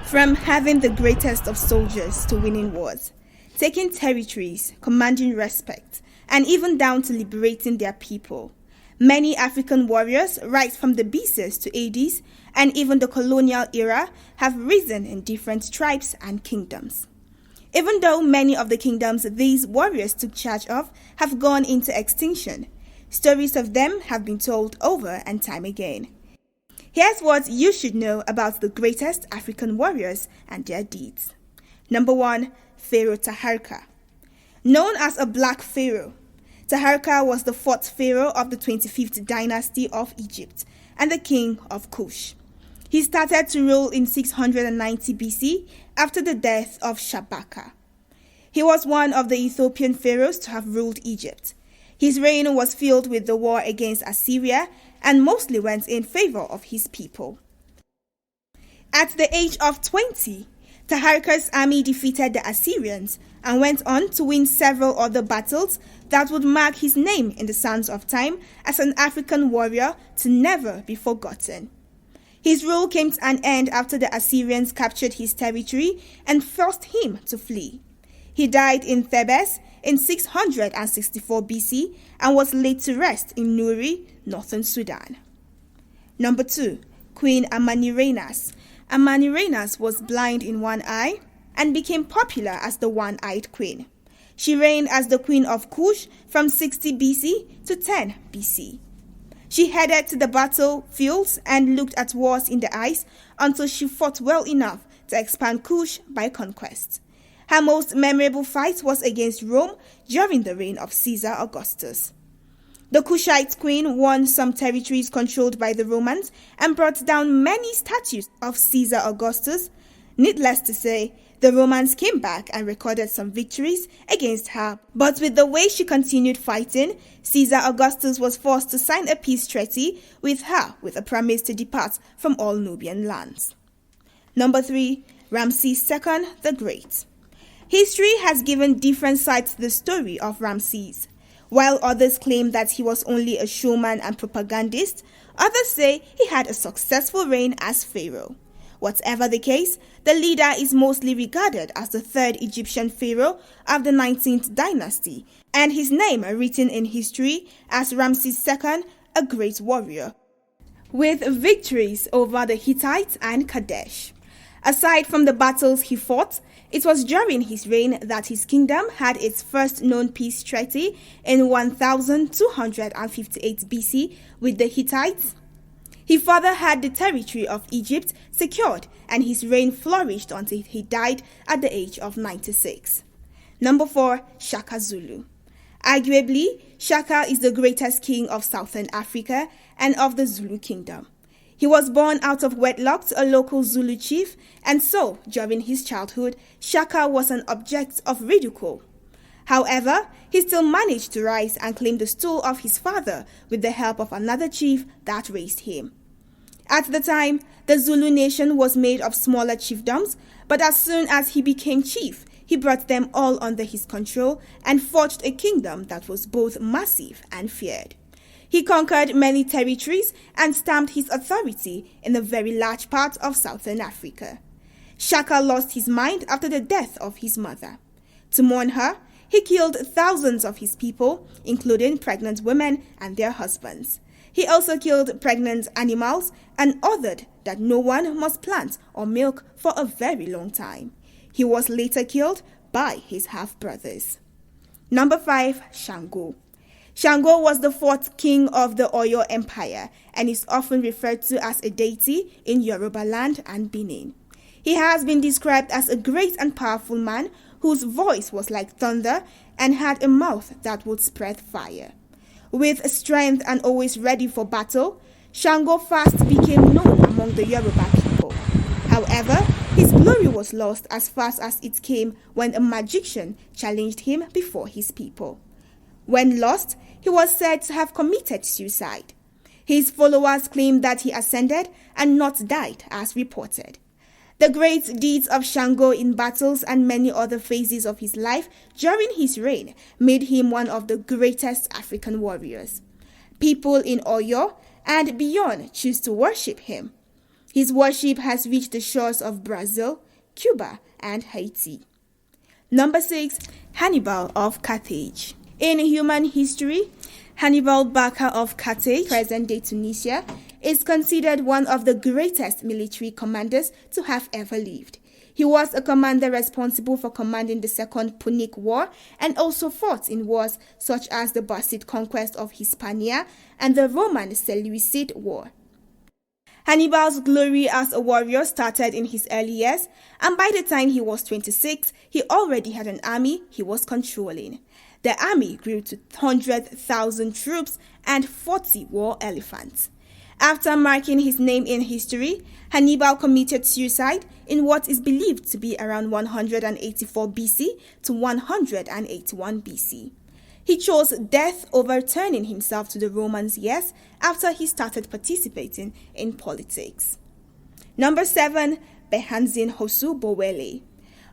From having the greatest of soldiers to winning wars, taking territories, commanding respect, and even down to liberating their people, many African warriors, right from the BCs to ADs, and even the colonial era, have risen in different tribes and kingdoms. Even though many of the kingdoms these warriors took charge of have gone into extinction, stories of them have been told over and time again. Here's what you should know about the greatest African warriors and their deeds. Number 1. Pharaoh Tahalka. Known as a Black Pharaoh, Tahalka was the 4th Pharaoh of the 25th dynasty of Egypt and the king of Kush. He started to rule in 690 BC after the death of Shaka. He was one of the Ethiopian pharaohs to have ruled Egypt. His reign was filled with the war against Assyria and mostly went in favor of his people. At the age of 20, Tahalka's army defeated the Assyrians and went on to win several other battles that would mark his name in the sands of time as an African warrior to never be forgotten. His rule came to an end after the Assyrians captured his territory and forced him to flee. He died in Thebes in 664 BC and was laid to rest in Nuri, northern Sudan. Number 2. Queen Amanirenas. Amanirenas was blind in one eye and became popular as the one-eyed queen. She reigned as the queen of Kush from 60 BC to 10 BC. She headed to the battlefields and looked at wars in the eyes until she fought well enough to expand Kush by conquest. Her most memorable fight was against Rome during the reign of Caesar Augustus. The Kushite queen won some territories controlled by the Romans and brought down many statues of Caesar Augustus. Needless to say, the Romans came back and recorded some victories against her, but with the way she continued fighting, Caesar Augustus was forced to sign a peace treaty with her with a promise to depart from all Nubian lands. Number 3. Ramses II the Great. History has given different sides to the story of Ramses. While others claim that he was only a showman and propagandist, others say he had a successful reign as pharaoh. Whatever the case, the leader is mostly regarded as the 3rd Egyptian pharaoh of the 19th dynasty, and his name written in history as Ramses II, a great warrior, with victories over the Hittites and Kadesh. Aside from the battles he fought, it was during his reign that his kingdom had its first known peace treaty in 1258 BC with the Hittites. He further had the territory of Egypt secured, and his reign flourished until he died at the age of 96. Number 4. Shaka Zulu. Arguably, Shaka is the greatest king of Southern Africa and of the Zulu Kingdom. He was born out of wedlock to a local Zulu chief, and so, during his childhood, Shaka was an object of ridicule. However, he still managed to rise and claim the stool of his father with the help of another chief that raised him. At the time, the Zulu nation was made of smaller chiefdoms, but as soon as he became chief, he brought them all under his control and forged a kingdom that was both massive and feared. He conquered many territories and stamped his authority in a very large part of Southern Africa. Shaka lost his mind after the death of his mother. To mourn her, he killed thousands of his people, including pregnant women and their husbands. He also killed pregnant animals and ordered that no one must plant or milk for a very long time. He was later killed by his half-brothers. Number 5. Shango. Shango was the 4th king of the Oyo Empire and is often referred to as a deity in Yoruba land and Benin. He has been described as a great and powerful man whose voice was like thunder and had a mouth that would spread fire. With strength and always ready for battle, Shango fast became known among the Yoruba people. However, his glory was lost as fast as it came when a magician challenged him before his people. When lost, he was said to have committed suicide. His followers claim that he ascended and not died as reported. The great deeds of Shango in battles and many other phases of his life during his reign made him one of the greatest African warriors. People in Oyo and beyond choose to worship him. His worship has reached the shores of Brazil, Cuba, and Haiti. Number 6. Hannibal of Carthage. In human history, Hannibal Barca of Carthage, present-day Tunisia, is considered one of the greatest military commanders to have ever lived. He was a commander responsible for commanding the Second Punic War and also fought in wars such as the Bacid conquest of Hispania and the Roman Seleucid War. Hannibal's glory as a warrior started in his early years, and by the time he was 26, he already had an army he was controlling. The army grew to 100,000 troops and 40 war elephants. After marking his name in history, Hannibal committed suicide in what is believed to be around 184 BC to 181 BC. He chose death over turning himself to the Romans years after he started participating in politics. Number 7. Behazin Hosu Bowele.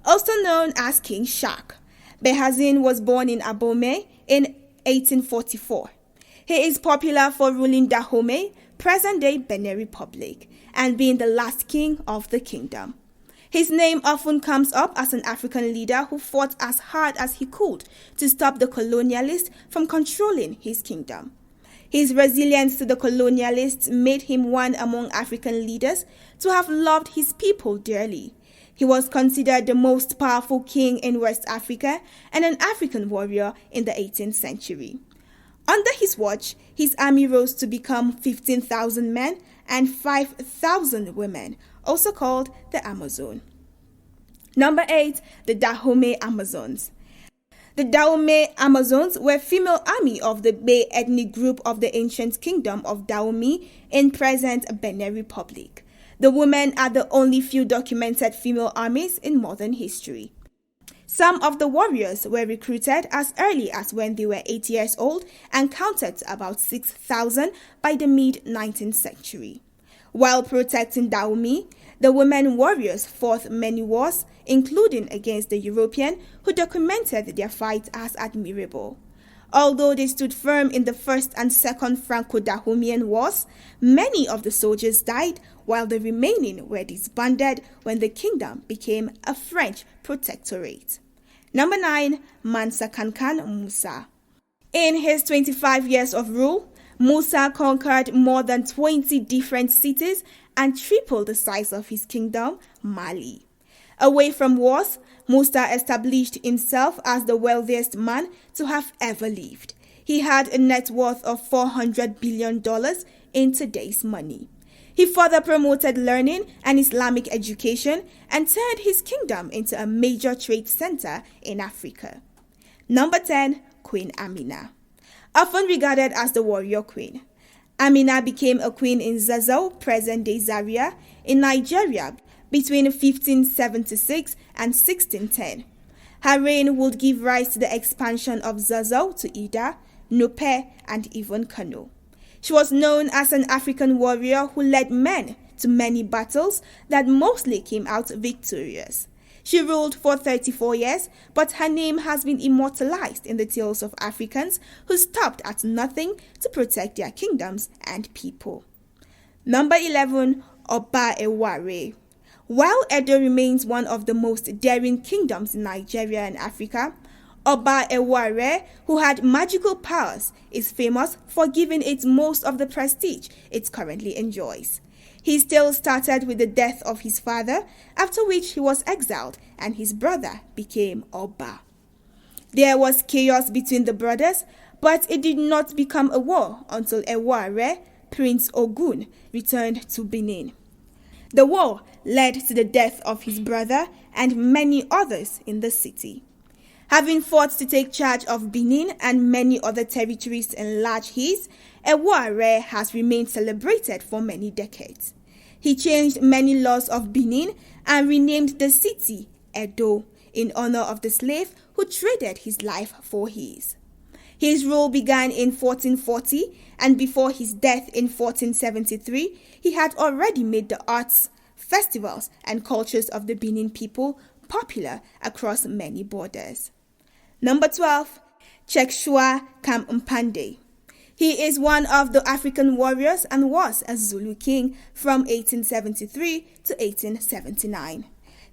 Also known as King Shaka, Behazin was born in Dahome in 1844. He is popular for ruling Dahome, present-day Benin Republic, and being the last king of the kingdom. His name often comes up as an African leader who fought as hard as he could to stop the colonialists from controlling his kingdom. His resilience to the colonialists made him one among African leaders to have loved his people dearly. He was considered the most powerful king in West Africa and an African warrior in the 18th century. Under his watch, his army rose to become 15,000 men and 5,000 women, also called the Amazon. Number 8. The Dahome Amazons. The Dahome Amazons were female army of the Bay ethnic group of the ancient kingdom of Dahome in present Benin Republic. The women are the only few documented female armies in modern history. Some of the warriors were recruited as early as when they were 8 years old and counted to about 6,000 by the mid-19th century. While protecting Dahome, the women warriors fought many wars, including against the European, who documented their fight as admirable. Although they stood firm in the First and Second Franco-Dahomean Wars, many of the soldiers died, while the remaining were disbanded when the kingdom became a French protectorate. Number 9. Mansa Kankan Musa. In his 25 years of rule, Musa conquered more than 20 different cities and tripled the size of his kingdom, Mali. Away from wars, Musa established himself as the wealthiest man to have ever lived. He had a net worth of $400 billion in today's money. He further promoted learning and Islamic education and turned his kingdom into a major trade center in Africa. Number 10. Queen Amina. Often regarded as the warrior queen, Amina became a queen in Zazzau, present-day Zaria, in Nigeria between 1576 and 1610. Her reign would give rise to the expansion of Zazzau to Ida, Nupe, and even Kano. She was known as an African warrior who led men to many battles that mostly came out victorious. She ruled for 34 years, but her name has been immortalized in the tales of Africans who stopped at nothing to protect their kingdoms and people. Number 11. Oba Eware. While Edo remains one of the most daring kingdoms in Nigeria and Africa, Oba Eware, who had magical powers, is famous for giving it most of the prestige it currently enjoys. His tale started with the death of his father, after which he was exiled and his brother became Oba. There was chaos between the brothers, but it did not become a war until Eware, Prince Ogun, returned to Benin. The war led to the death of his brother and many others in the city. Having fought to take charge of Benin and many other territories in large heats, Eware has remained celebrated for many decades. He changed many laws of Benin and renamed the city Edo in honor of the slave who traded his life for his. His rule began in 1440, and before his death in 1473, he had already made the arts, festivals, and cultures of the Benin people popular across many borders. Number 12. Chekshua Kam Mpande. He is one of the African warriors and was a Zulu King from 1873 to 1879.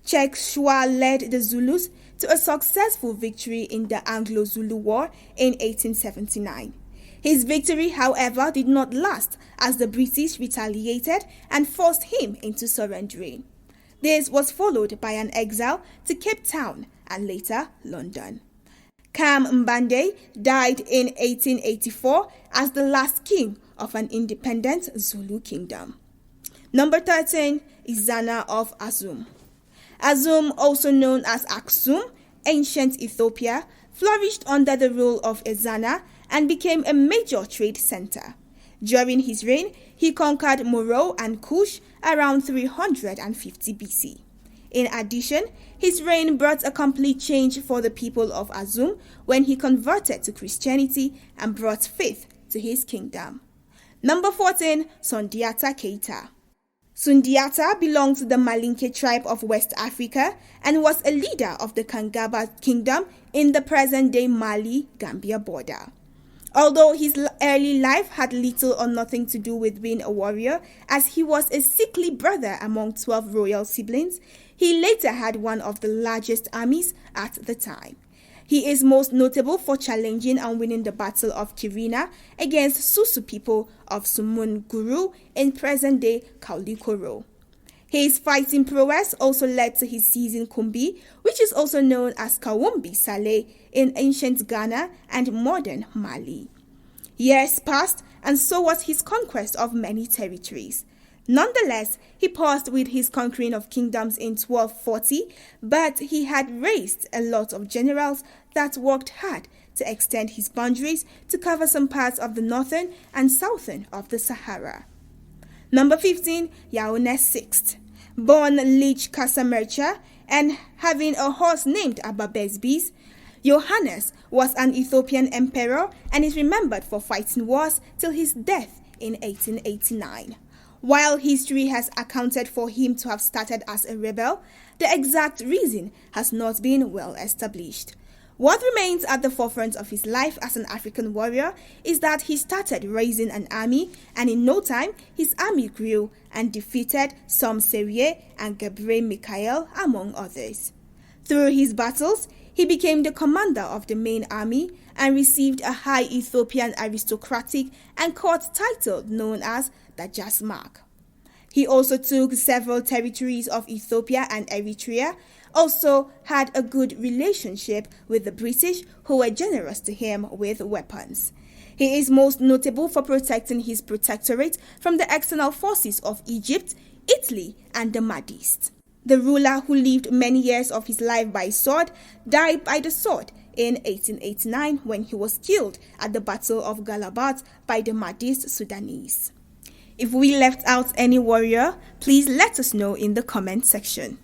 Cheick Shua led the Zulus to a successful victory in the Anglo-Zulu War in 1879. His victory, however, did not last as the British retaliated and forced him into surrendering. This was followed by an exile to Cape Town and later London. Kam Mbande died in 1884 as the last king of an independent Zulu kingdom. Number 13, Izana of Azum. Azum, also known as Aksum, ancient Ethiopia, flourished under the rule of Izana and became a major trade center. During his reign, he conquered Moro and Kush around 350 BC. In addition, his reign brought a complete change for the people of Azum when he converted to Christianity and brought faith to his kingdom. Number 14, Sundiata Keita. Sundiata belonged to the Malinke tribe of West Africa and was a leader of the Kangaba kingdom in the present-day Mali-Gambia border. Although his early life had little or nothing to do with being a warrior, as he was a sickly brother among 12 royal siblings, he later had one of the largest armies at the time. He is most notable for challenging and winning the Battle of Kirina against Susu people of Sumunguru in present-day Kaulikoro. His fighting prowess also led to his seizing Kumbi, which is also known as Kawumbi Saleh in ancient Ghana and modern Mali. Years passed, and so was his conquest of many territories. Nonetheless, he paused with his conquering of kingdoms in 1240, but he had raised a lot of generals that worked hard to extend his boundaries to cover some parts of the northern and southern of the Sahara. Number 15, Johannes VI. Born Lich Casamercha and having a horse named Ababesbis, Johannes was an Ethiopian emperor and is remembered for fighting wars till his death in 1889. While history has accounted for him to have started as a rebel, the exact reason has not been well established. What remains at the forefront of his life as an African warrior is that he started raising an army, and in no time his army grew and defeated Som Serie and Gebre Mikhael among others. Through his battles, he became the commander of the main army and received a high Ethiopian aristocratic and court title known as the Jasmark. He also took several territories of Ethiopia and Eritrea, also had a good relationship with the British, who were generous to him with weapons. He is most notable for protecting his protectorate from the external forces of Egypt, Italy, and the Mahdist. The ruler, who lived many years of his life by sword, died by the sword in 1889 when he was killed at the Battle of Galabat by the Mahdist Sudanese. If we left out any warrior, please let us know in the comment section.